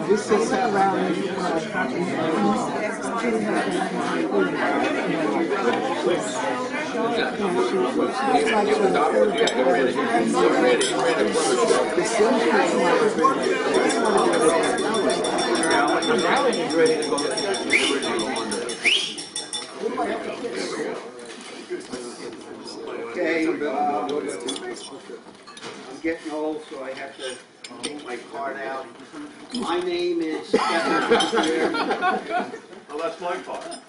This is around Okay, I'm getting old, so I have to take my card out. My name is Stephen. Well, that's my card.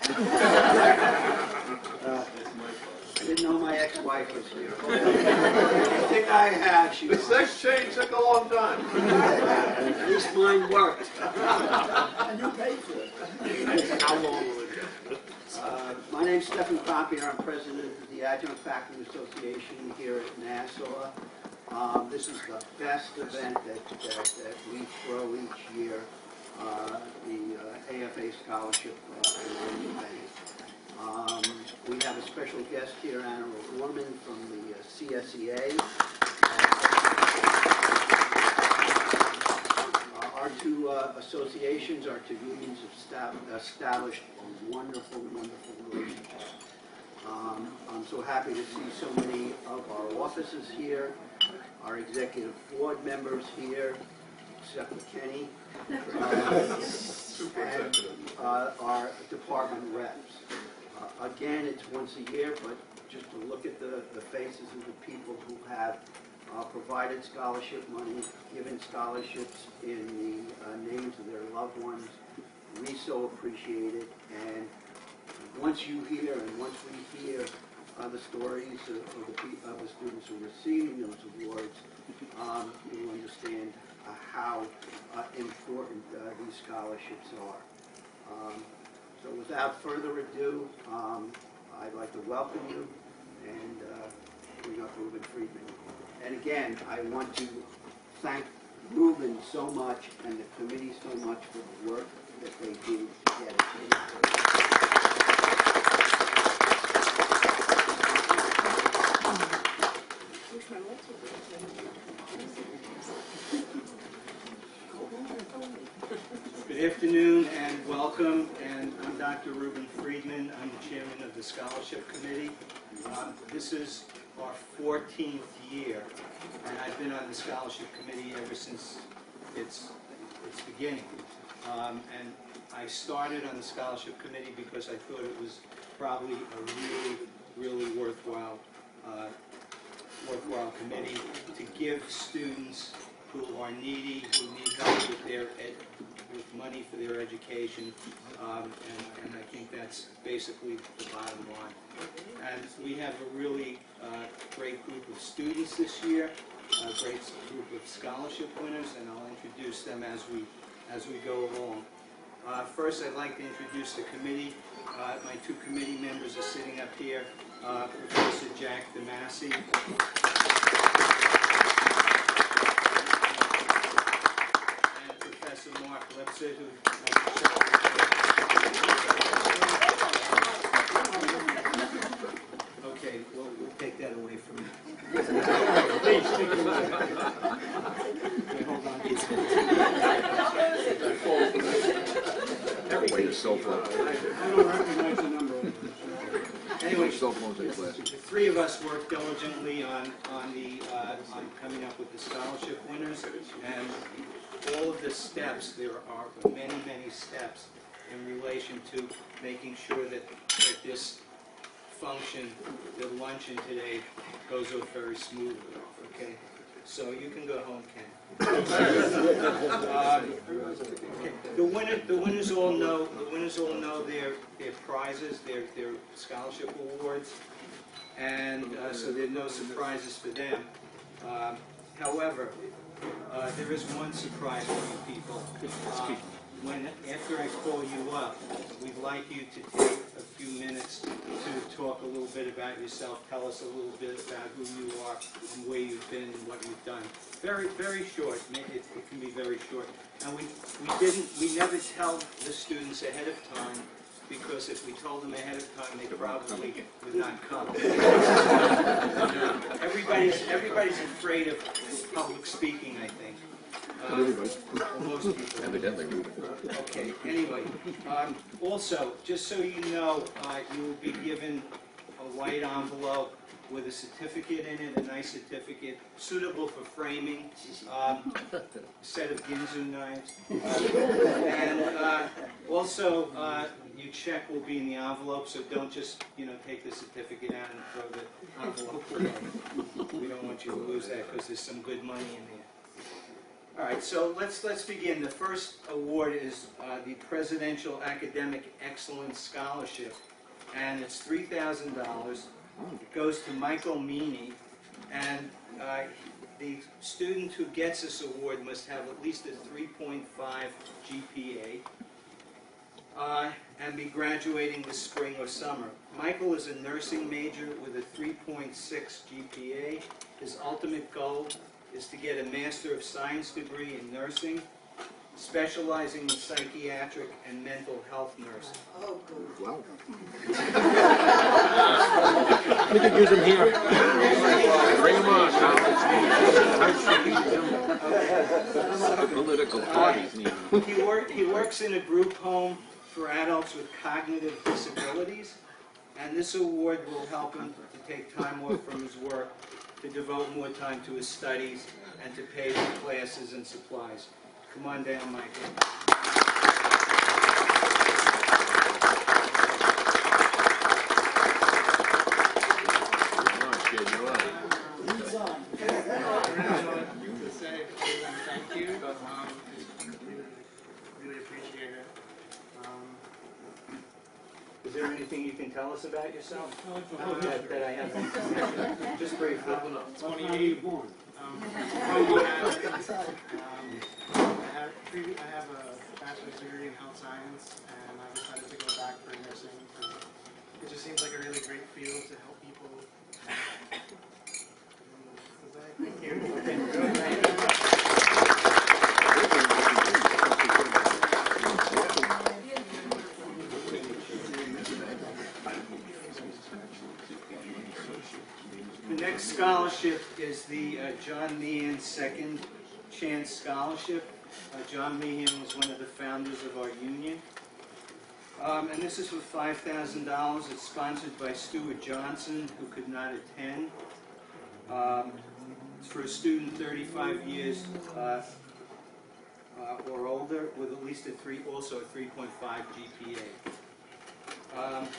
I didn't know my ex-wife was here. I think I have. She The sex change took a long time. At least mine worked. And you paid for it. How long will it take? My name's Stephen Copier. I'm president of the Adjunct Faculty Association here at Nassau. This is the best event that we throw each year, the AFA Scholarship event. We have a special guest here, Anna O'Gorman from the CSEA. Our two associations, our two unions have established a wonderful, wonderful relationship. I'm so happy to see so many of our officers here, our executive board members here, except for Kenny, and our department reps. Again, it's once a year, but just to look at the faces of the people who have provided scholarship money, given scholarships in the names of their loved ones, we so appreciate it. And once you hear, and once we hear the stories of the students who are receiving those awards, you'll understand how important these scholarships are. So without further ado, I'd like to welcome you and bring up Reuben Friedman. And again, I want to thank Reuben so much and the committee so much for the work that they do to get it here. Good afternoon and welcome, and I'm Dr. Reuben Friedman. I'm the chairman of the Scholarship Committee. This is our 14th year, and I've been on the Scholarship Committee ever since its beginning. And I started on the Scholarship Committee because I thought it was probably a really worthwhile committee to give students who are needy, who need help with money for their education, and I think that's basically the bottom line. And we have a really great group of students this year, a great group of scholarship winners, and I'll introduce them as we go along. First, I'd like to introduce the committee. My two committee members are sitting up here, Professor Jack DeMasi. Professor Mark Lipset, who okay, well, we'll take that away from you. Okay, hold on. Everybody is cell phone. I don't recognize the number. Anyway, Cell phones in class. the three of us worked diligently on coming up with the scholarship winners, and all of the steps, there are many, many steps in relation to making sure that this function, the luncheon today, goes off very smoothly, okay? So you can go home, Ken. Okay. The winners all know their prizes, their scholarship awards, and so there are no surprises for them. However, there is one surprise for you people. After I call you up, we'd like you to take a few minutes to talk a little bit about yourself. Tell us a little bit about who you are and where you've been and what you've done. Very, very short. It can be very short. And we never tell the students ahead of time because if we told them ahead of time, they probably would not come. Everybody's afraid of public speaking, I think. Well, most people. Evidently. Okay, anyway, also, just so you know, you will be given a white envelope with a certificate in it, a nice certificate, suitable for framing, set of Ginzu knives. And also, your check will be in the envelope, so don't just, take the certificate out and throw the envelope away. We don't want you to lose that because there's some good money in there. All right, so let's begin. The first award is the Presidential Academic Excellence Scholarship, and it's $3,000. It goes to Michael Meany, and the student who gets this award must have at least a 3.5 GPA and be graduating this spring or summer. Michael is a nursing major with a 3.6 GPA. His ultimate goal is to get a Master of Science degree in nursing, specializing in psychiatric and mental health nursing. Oh, good. Wow. We could use them here. Bring them on, Political parties need them. He works in a group home for adults with cognitive disabilities, and this award will help him to take time off from his work to devote more time to his studies and to pay for classes and supplies. Come on down, Michael. Come on, kid, you're on. He's on. To say thank you. Really appreciate it. Is there anything you can tell us about yourself that I haven't? Just briefly. 28. Born. I have a bachelor's degree in health science, and I decided to go back for nursing. It just seems like a really great field to help people. Thank you. The next scholarship is the John Meehan Second Chance Scholarship. John Meehan was one of the founders of our union. And this is for $5,000. It's sponsored by Stuart Johnson, who could not attend. It's for a student 35 years or older with at least also a 3.5 GPA.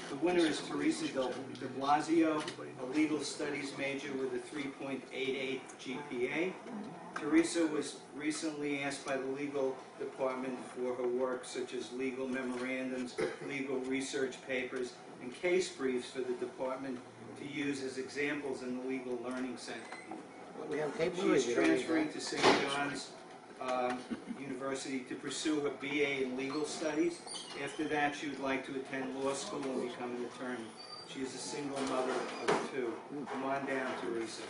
The winner is Teresa de Blasio, a legal studies major with a 3.88 GPA. Teresa was recently asked by the legal department for her work such as legal memorandums, legal research papers, and case briefs for the department to use as examples in the Legal Learning Center. We have tape. She is transferring to St. John's University to pursue her BA in legal studies. After that, she would like to attend law school and become an attorney. She is a single mother of two. Come on down, Teresa.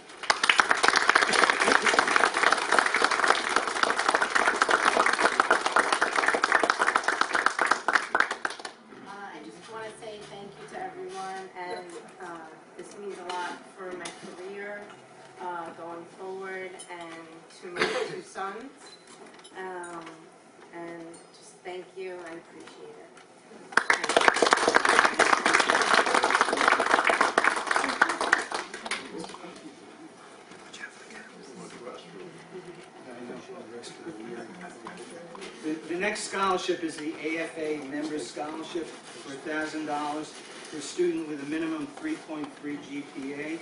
I just want to say thank you to everyone, and this means a lot for my career going forward, and to my two sons. And just thank you, I appreciate it. The next scholarship is the AFA Members Scholarship for $1,000 for a student with a minimum 3.3 GPA.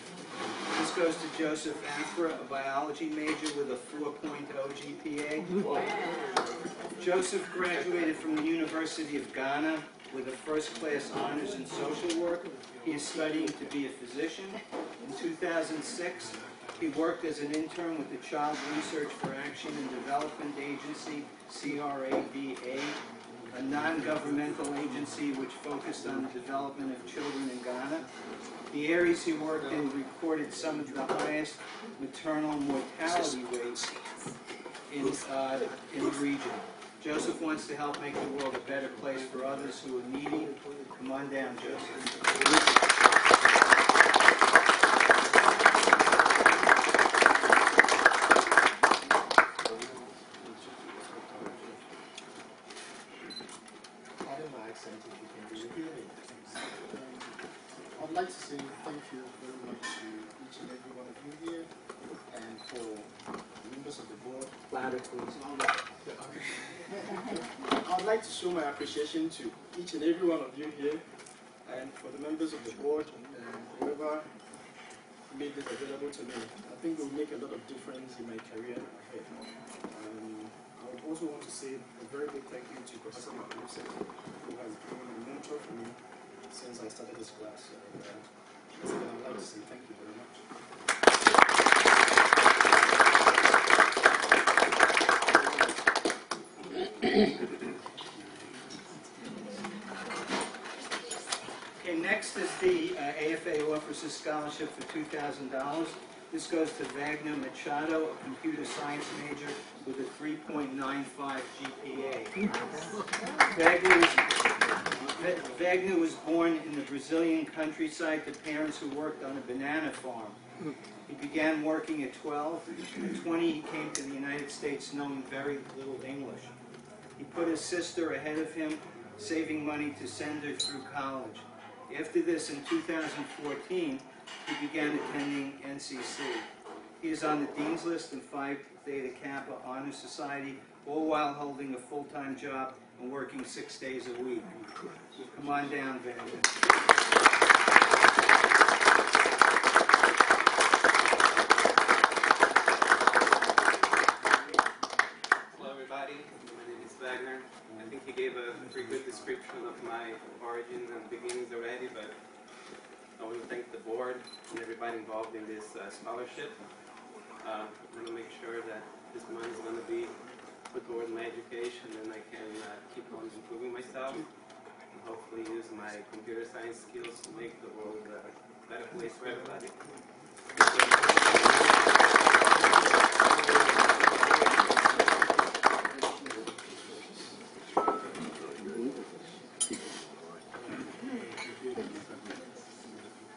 This goes to Joseph Afra, a biology major with a 4.0 GPA. Joseph graduated from the University of Ghana with a first-class honors in social work. He is studying to be a physician. In 2006, he worked as an intern with the Child Research for Action and Development Agency, CRADA, a non-governmental agency which focused on the development of children in Ghana. The areas he worked in recorded some of the highest maternal mortality rates in the region. Joseph wants to help make the world a better place for others who are needy. Come on down, Joseph. I'd like to say thank you very much to each and every one of you here, and for the members of the board. Louder, please. I'd like to show my appreciation to each and every one of you here, and for the members of the board, and whoever made this available to me. I think it will make a lot of difference in my career ahead. I would also want to say a very big thank you to Professor Makusa, who has been a mentor for me since I started this class. I'd like to say thank you very much. Okay, next is the AFA offers a scholarship for $2,000. This goes to Wagner Machado, a computer science major with a 3.95 GPA. Wagner was born in the Brazilian countryside to parents who worked on a banana farm. He began working at 12. At 20, he came to the United States knowing very little English. He put his sister ahead of him, saving money to send her through college. After this, in 2014, he began attending NCC. He is on the Dean's List in Phi Theta Kappa Honor Society, all while holding a full-time job and working 6 days a week. Come on down, Van. Hello everybody, my name is Wagner. I think he gave a pretty good description of my origins and beginnings already, but I want to thank the board and everybody involved in this scholarship. I want to make sure that this money is going to be put toward my education and I can keep on improving myself and hopefully use my computer science skills to make the world a better place for everybody.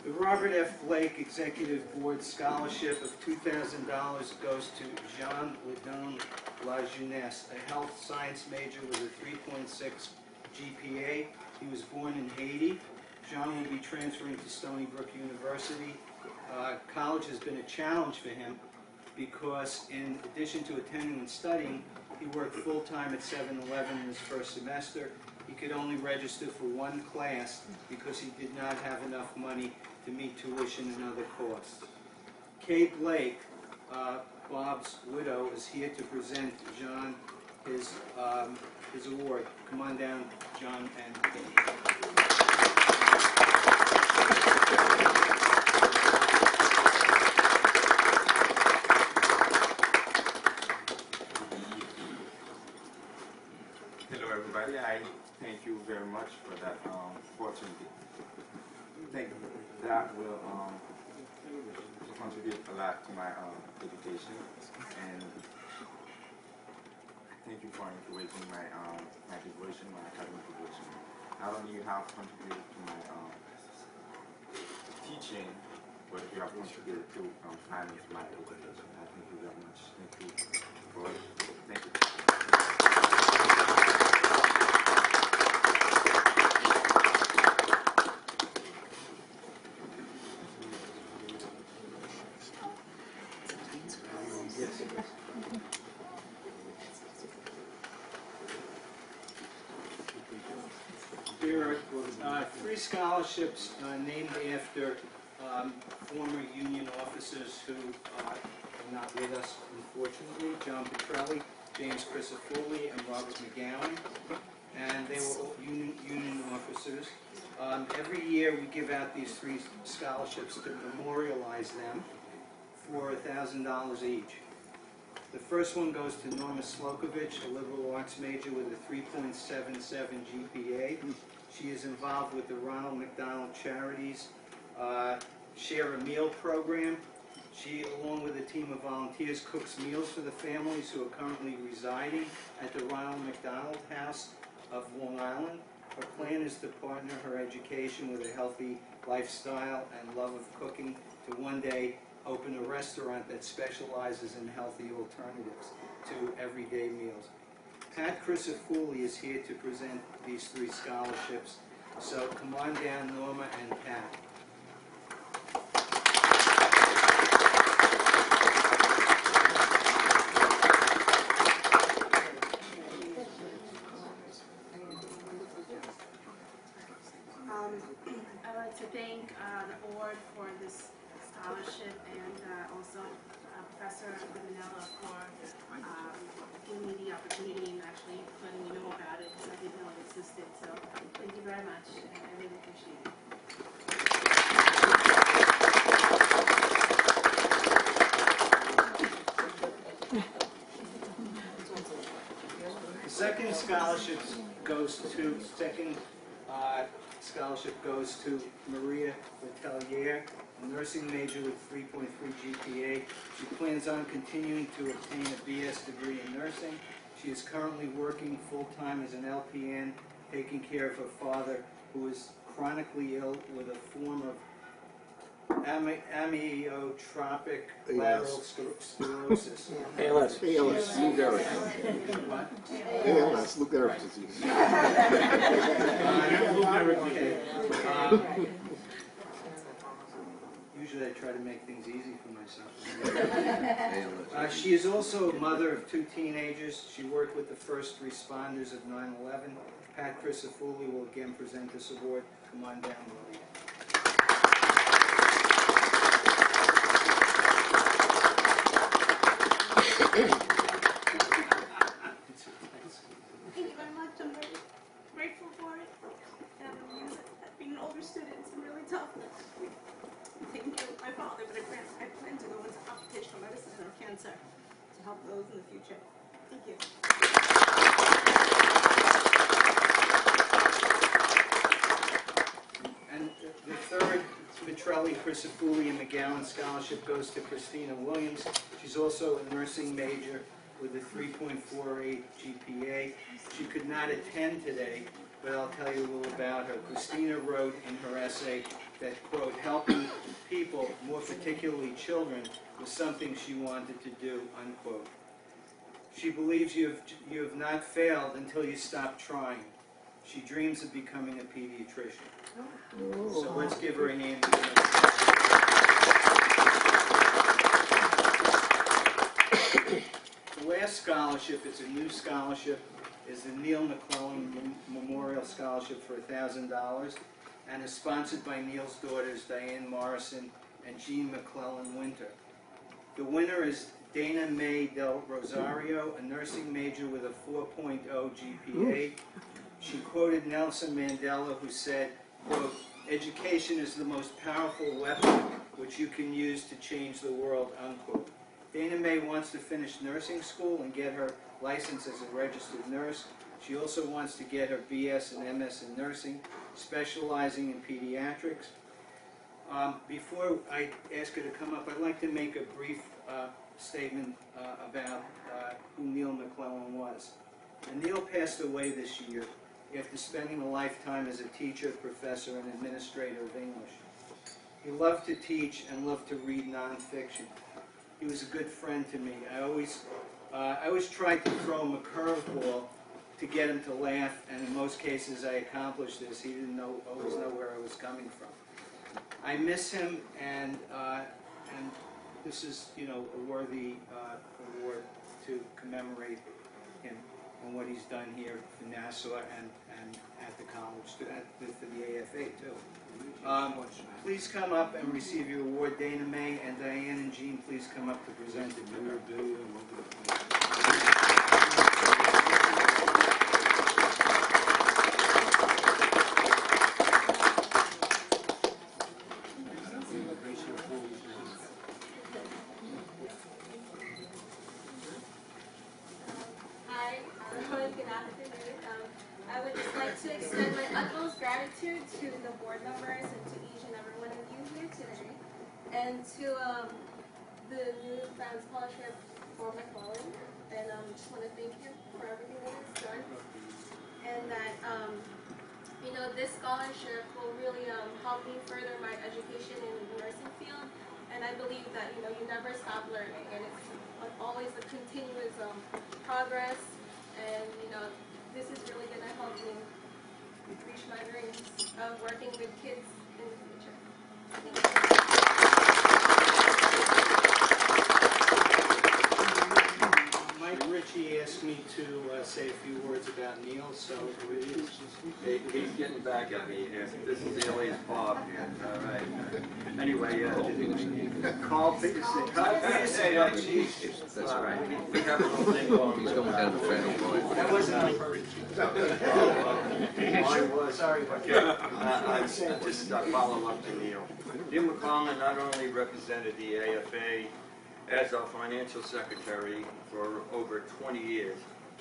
The Robert F. Blake Executive Board Scholarship of $2,000 goes to Jean Ledon La Jeunesse, a health science major with a 3.6 GPA. He was born in Haiti. Jean will be transferring to Stony Brook University. College has been a challenge for him because in addition to attending and studying, he worked full-time at 7-Eleven in his first semester. He could only register for one class because he did not have enough money to meet tuition and other costs. Kay Blake, Bob's widow, is here to present John his award. Come on down, John and Kay. Hello everybody, I thank you very much for that opportunity. I think that will contribute a lot to my education, and thank you for encouraging my devotion, my academic devotion. Not only you have contributed to my teaching, but you have contributed to finance my education. I thank you very much. Thank you for it. Thank you. There are 3 scholarships named after former union officers who are not with us, unfortunately. John Petrelli, James Crisafulli, and Robert McGowan. And they were all union officers. Every year we give out these 3 scholarships to memorialize them for $1,000 each. The first one goes to Norma Slokovich, a liberal arts major with a 3.77 GPA. She is involved with the Ronald McDonald Charities Share a Meal program. She, along with a team of volunteers, cooks meals for the families who are currently residing at the Ronald McDonald House of Long Island. Her plan is to partner her education with a healthy lifestyle and love of cooking to one day open a restaurant that specializes in healthy alternatives to everyday meals. Pat Crisafulli is here to present these 3 scholarships. So come on down, Norma and Pat. I'd like to thank the board for this scholarship and also Professor Manella for giving me the opportunity and actually letting me know about it because I didn't know it existed. So thank you very much, and I really appreciate it. The second scholarship goes to Maria Letelier, a nursing major with 3.3 GPA. She plans on continuing to obtain a BS degree in nursing. She is currently working full-time as an LPN, taking care of her father, who is chronically ill with a form of amyotrophic lateral sclerosis. ALS. Lou Gehrig. What? ALS, Lou Gehrig disease. Okay. Usually I try to make things easy for myself. She is also a mother of 2 teenagers. She worked with the first responders of 9/11. Pat Crisafulli will again present this award. Come on down, Lily. Thank you very much. I'm very grateful for it. Being an older student, it's really tough. Taking care of my father, but I plan to go into occupational medicine or cancer to help those in the future. Thank you. And the third Petrelli, Crisafulli, and McGowan Scholarship goes to Christina Williams. She's also a nursing major with a 3.48 GPA. She could not attend today, but I'll tell you a little about her. Christina wrote in her essay that, quote, helping people, more particularly children, was something she wanted to do, unquote. She believes you have not failed until you stop trying. She dreams of becoming a pediatrician. So let's give her a hand. The last scholarship, it's a new scholarship, is the Neil McClellan Memorial Scholarship for $1,000 and is sponsored by Neil's daughters, Diane Morrison and Jean McClellan Winter. The winner is Dana Mae Del Rosario, a nursing major with a 4.0 GPA. She quoted Nelson Mandela, who said, quote, education is the most powerful weapon which you can use to change the world, unquote. Dana Mae wants to finish nursing school and get her license as a registered nurse. She also wants to get her BS and MS in nursing, specializing in pediatrics. Before I ask her to come up, I'd like to make a brief statement about who Neil McClellan was. And Neil passed away this year after spending a lifetime as a teacher, professor, and administrator of English. He loved to teach and loved to read nonfiction. He was a good friend to me. I always tried to throw him a curveball to get him to laugh, and in most cases I accomplished this. He didn't always know where I was coming from. I miss him, and this is, a worthy award to commemorate him and what he's done here in Nassau and at the college, for the AFA too. Please come up and receive your award. Dana Mae and Diane and Jean, please come up to present it to her. Hi, everyone. Good afternoon. I would just like to extend my utmost gratitude to the board members and to each and every one of you here today, and to the newfound scholarship for my calling, and just want to thank you for everything that it's done, and that you know, this scholarship will really help me further my education in the nursing field, and I believe that you know you never stop learning, and it's always a continuous progress, and you know this is really going to help me reach my dreams of working with kids in the future. Thank you. Mike Ritchie asked me to say a few words about Neil, so He's getting back at me here. This is Alias Bob here. All right. Anyway, Carl Peterson. That's right. We have a little thing going. He's going down the final point. that wasn't on purpose. I was. Sorry about that. Just a follow-up to Neil. Neil McCollum not only represented the AFA as our financial secretary for over 20 years,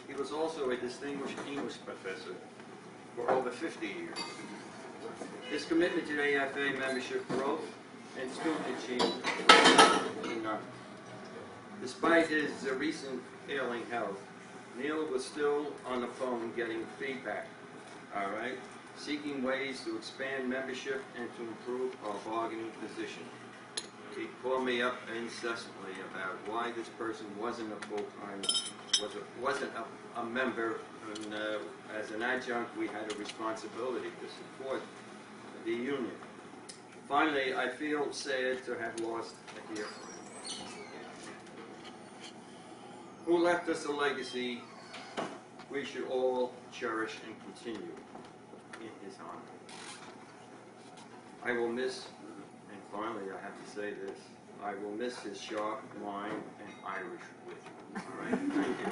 he was also a distinguished English professor for over 50 years. His commitment to the AFA membership growth and student achievement was enough. Despite his recent ailing health, Neil was still on the phone getting feedback, all right, seeking ways to expand membership and to improve our bargaining position. He called me up incessantly about why this person wasn't a full-time, wasn't a member, and as an adjunct we had a responsibility to support the union. Finally, I feel sad to have lost a dear friend who left us a legacy we should all cherish and continue in his honor. I will miss, and finally I have to say this, I will miss his sharp wine and Irish wit. All right, thank you.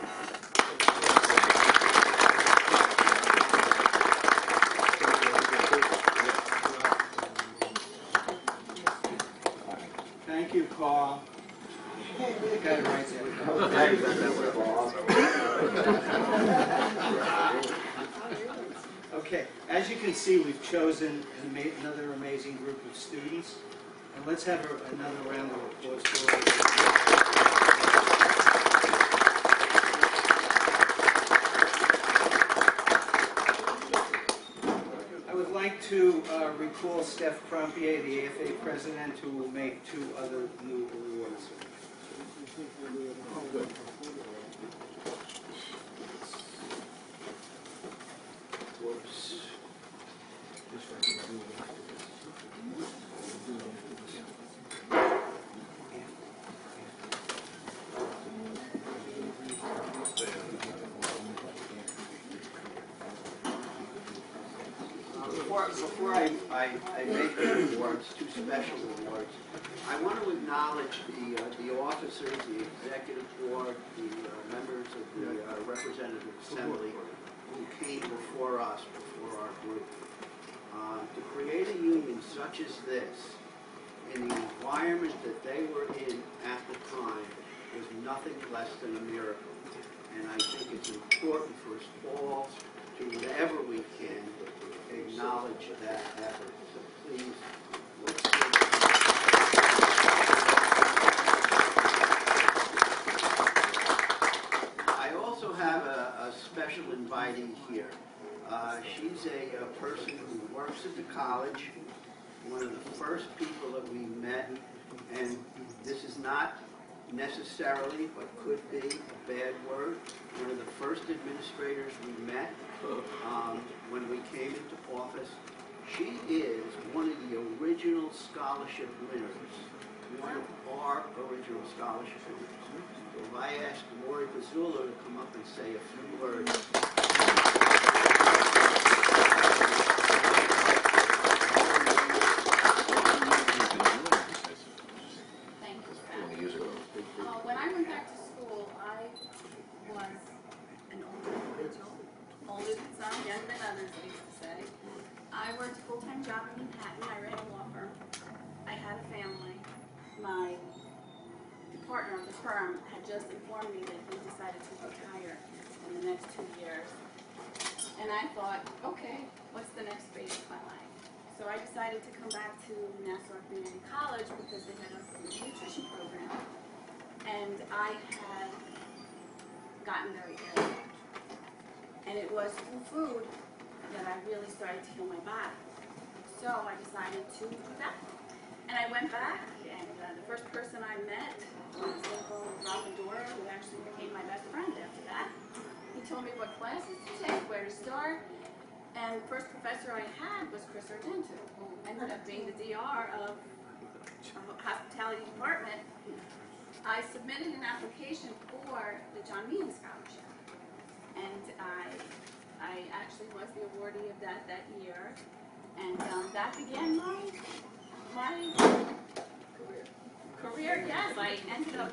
Thank you, Carl. You got it right there. Okay, as you can see, we've chosen another amazing group of students. And let's have another round of applause for them. I would like to recall Steph Crumpier, the AFA president, who will make 2 other new awards. Before I make the awards, 2 special awards, I want to acknowledge the officers, the executive board, the members of the representative assembly who came before us, before our group. To create a union such as this, in the environment that they were in at the time, was nothing less than a miracle. And I think it's important for us all to, whenever we can, acknowledge that effort. So please, let's give I also have a special invitee here. She's a person who works at the college, one of the first people that we met, and this is not necessarily, but could be, a bad word. One of the first administrators we met when we came into office. She is one of the original scholarship winners, one of our original scholarship winners. So if I ask Lori Pizzula to come up and say a few words. Thank you, Pat. When I went back to school, I was an older individual, older than some, younger than others, I used to say. I worked a full-time job in Manhattan. I ran a law firm. I had a family. My partner of the firm had just informed me that he decided to retire in the next 2 years. And I thought, okay, what's the next phase of my life? So I decided to come back to Nassau Community College because they had a nutrition program. and I had gotten very ill. And it was through food that I really started to heal my body. So I decided to do that. And I went back, and the first person I met was local Dora, who actually became my best friend after that. He told me what classes to take, where to start, and the first professor I had was Chris Argento, who ended up being the DR of the hospitality department. I submitted an application for the John Meehan Scholarship, and I actually was the awardee of that year, and that began my career. Yes, I ended up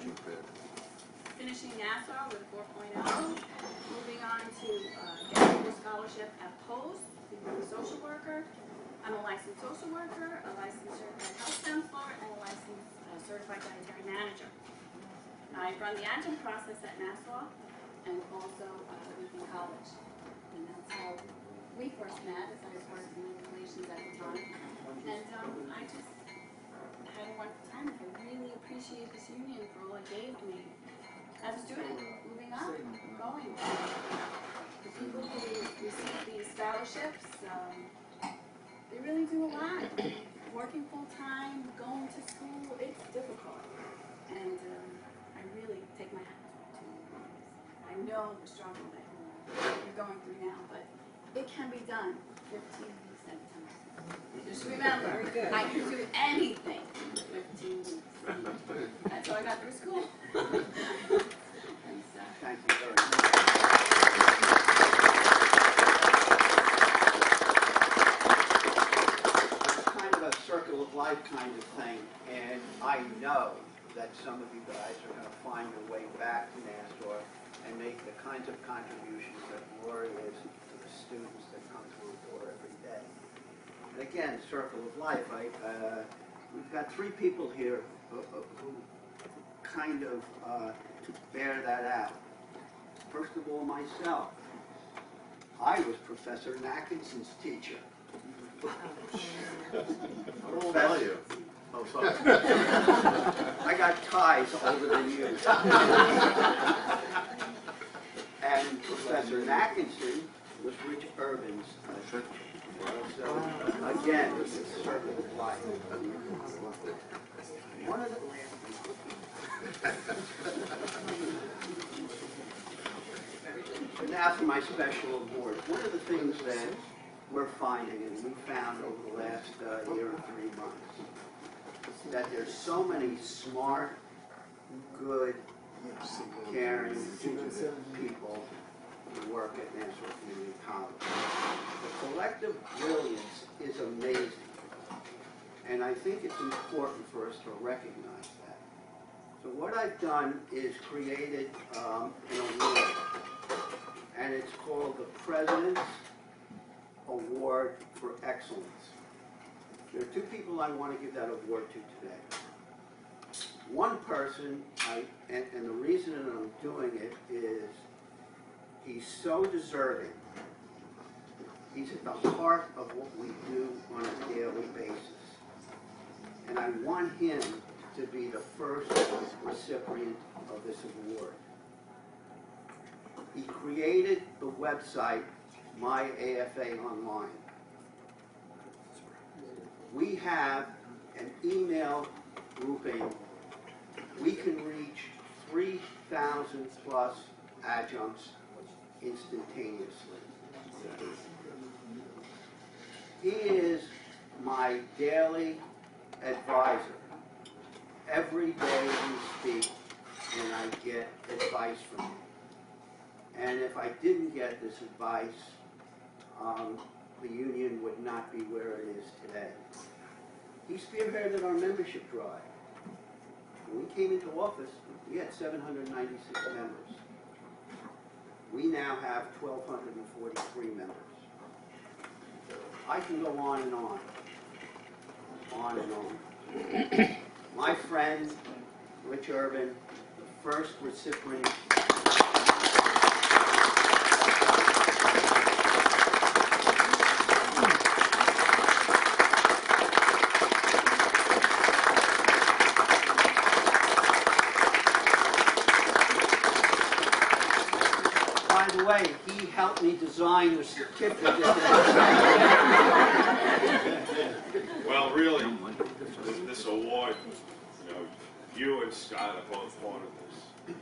finishing Nassau with a 4.0, moving on to get a full scholarship at Post, becoming a social worker. I'm a licensed social worker, a licensed certified health counselor, and a licensed certified dietary manager. I run the adjunct process at Nassau and also Lincoln College. And that's how we first met, as I was working in relations at the time. And I just had a wonderful time. I really appreciate this union for all it gave me as a student, moving up, going. The people who receive these scholarships, they really do a lot. Working full time, going to school, it's difficult. And I really take my hat off to you. I know the struggle that you're going through now, but it can be done 15 weeks at a time. Just remember, I can do anything in 15 weeks. That's how I got through school. Thank you very much. It's kind of a circle of life kind of thing, and I know that some of you guys are going to find your way back to Nassau and make the kinds of contributions that Gloria is to the students that come through the door every day. And again, circle of life. We've got three people here who kind of bear that out. First of all, myself. I was Professor Atkinson's teacher. How old are you? Oh, sorry. I got ties older than you. And Professor Atkinson was Rich Urban's teacher. So, again, this is circle of life. One of the... Now for my special award. One of the things that we're finding, and we found over the last year or 3 months, that there's so many smart, good, caring people who work at Nassau Community College. The collective brilliance is amazing, and I think it's important for us to recognize that. So what I've done is created an award, and it's called the President's Award for Excellence. There are two people I want to give that award to today. One person, and the reason that I'm doing it is he's so deserving. He's at the heart of what we do on a daily basis. And I want him to be the first recipient of this award. He created the website My AFA Online. We have an email grouping. We can reach 3,000 plus adjuncts instantaneously. He is my daily advisor. Every day we speak and I get advice from him. And if I didn't get this advice, the union would not be where it is today. He spearheaded our membership drive. When we came into office, we had 796 members. We now have 1,243 members. I can go on and on and on. My friend, Rich Urban, the first recipient the way, he helped me design the certificate. Well, really, this award, you know, you and Scott are both part of this.